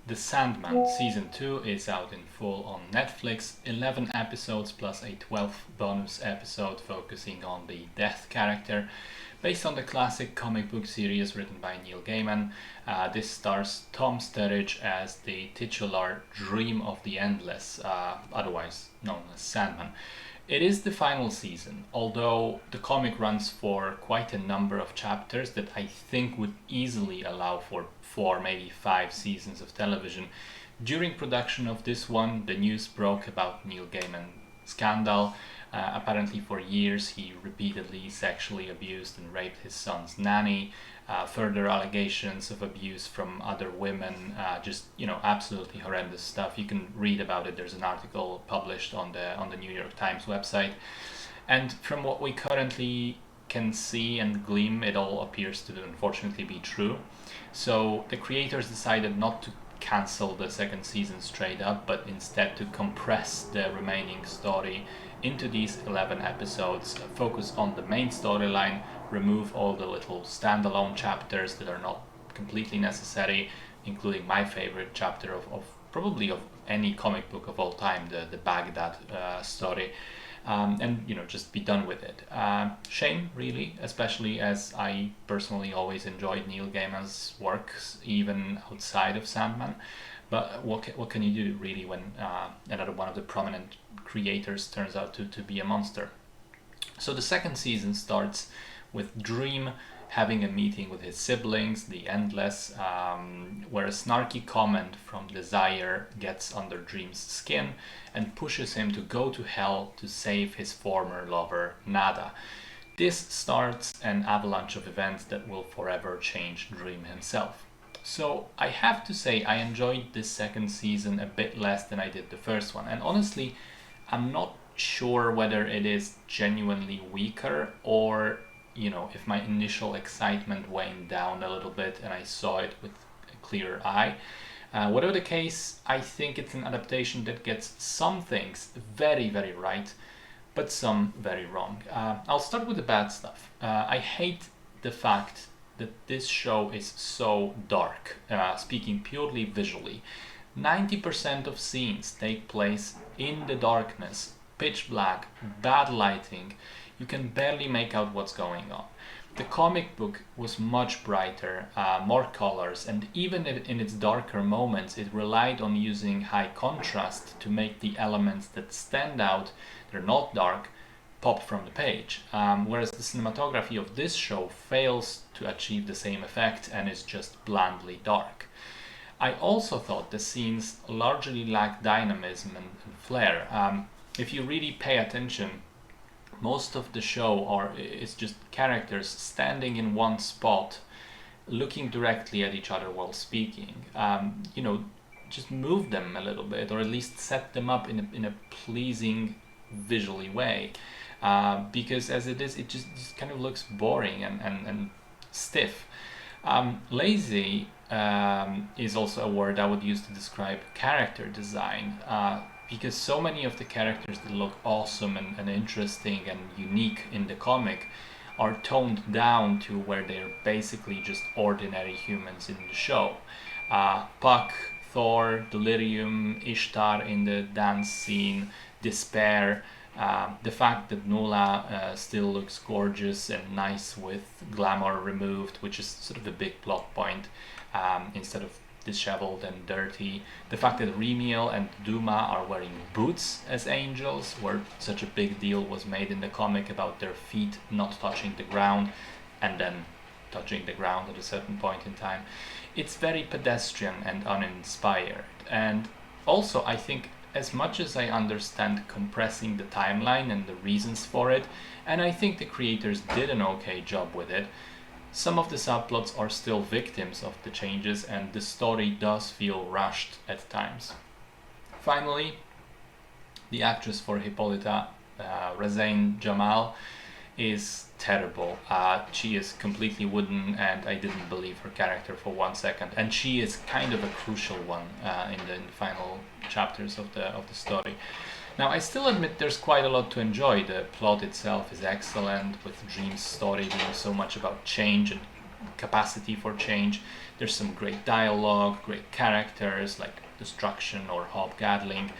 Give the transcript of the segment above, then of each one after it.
The Sandman Season 2 is out in full on Netflix, 11 episodes plus a 12th bonus episode focusing on the Death character. Based on the classic comic book series written by Neil Gaiman, this stars Tom Sturridge as the titular Dream of the Endless, otherwise known as Sandman. It is the final season, although the comic runs for quite a number of chapters that I think would easily allow for 4, maybe 5 seasons of television. During production of this one, the news broke about Neil Gaiman scandal. Apparently, for years, he repeatedly sexually abused and raped his son's nanny. Further allegations of abuse from other women, absolutely horrendous stuff. You can read about it. There's an article published on the New York Times website. And from what we currently can see and glean, it all appears to unfortunately be true. So the creators decided not to cancel the second season straight up, but instead to compress the remaining story into these 11 episodes, focus on the main storyline, remove all the little standalone chapters that are not completely necessary, including my favorite chapter of probably of any comic book of all time, the Baghdad story. And just be done with it. Shame, really, especially as I personally always enjoyed Neil Gaiman's works, even outside of Sandman. But what can you do, really, when another one of the prominent creators turns out to be a monster? So the second season starts with Dream having a meeting with his siblings, the Endless, where a snarky comment from Desire gets under Dream's skin and pushes him to go to hell to save his former lover, Nada. This starts an avalanche of events that will forever change Dream himself. So I have to say I enjoyed this second season a bit less than I did the first one. And honestly, I'm not sure whether it is genuinely weaker or if my initial excitement waned down a little bit and I saw it with a clearer eye. Whatever the case, I think it's an adaptation that gets some things very, very right, but some very wrong. I'll start with the bad stuff. I hate the fact that this show is so dark, speaking purely visually. 90% of scenes take place in the darkness, pitch black, bad lighting. You can barely make out what's going on. The comic book was much brighter, more colors, and even in its darker moments, it relied on using high contrast to make the elements that stand out, they're not dark, pop from the page. Whereas the cinematography of this show fails to achieve the same effect and is just blandly dark. I also thought the scenes largely lack dynamism and flair. If you really pay attention, most of the show is just characters standing in one spot, looking directly at each other while speaking. Just move them a little bit, or at least set them up in a pleasing visually way. Because as it is, it just kind of looks boring and stiff. Lazy is also a word I would use to describe character design. Because so many of the characters that look awesome and interesting and unique in the comic are toned down to where they're basically just ordinary humans in the show. Puck, Thor, Delirium, Ishtar in the dance scene, Despair, the fact that Nola still looks gorgeous and nice with glamour removed, which is sort of a big plot point, instead of disheveled and dirty. The fact that Remiel and Duma are wearing boots as angels, where such a big deal was made in the comic about their feet not touching the ground and then touching the ground at a certain point in time. It's very pedestrian and uninspired. And also, I think, as much as I understand compressing the timeline and the reasons for it, and I think the creators did an okay job with it, some of the subplots are still victims of the changes and the story does feel rushed at times. Finally, the actress for Hippolyta, Razain Jamal, is terrible. She is completely wooden and I didn't believe her character for 1 second. And she is kind of a crucial one in the final chapters of the story. Now, I still admit there's quite a lot to enjoy. The plot itself is excellent, with Dream's story being so much about change and capacity for change. There's some great dialogue, great characters like Destruction or Hobgoblin.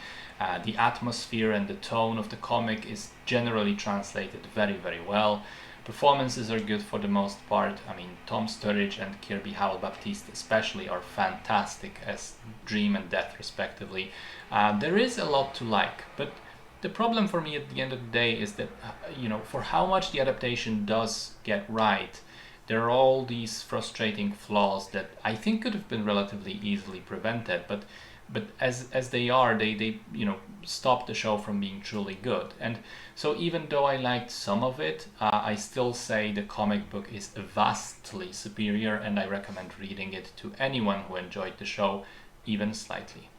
The atmosphere and the tone of the comic is generally translated very, very well. Performances are good for the most part. I mean, Tom Sturridge and Kirby Howell-Baptiste especially are fantastic as Dream and Death respectively. There is a lot to like, but the problem for me at the end of the day is that, for how much the adaptation does get right, there are all these frustrating flaws that I think could have been relatively easily prevented, but as they are, they stop the show from being truly good. And so even though I liked some of it, I still say the comic book is vastly superior, and I recommend reading it to anyone who enjoyed the show even slightly.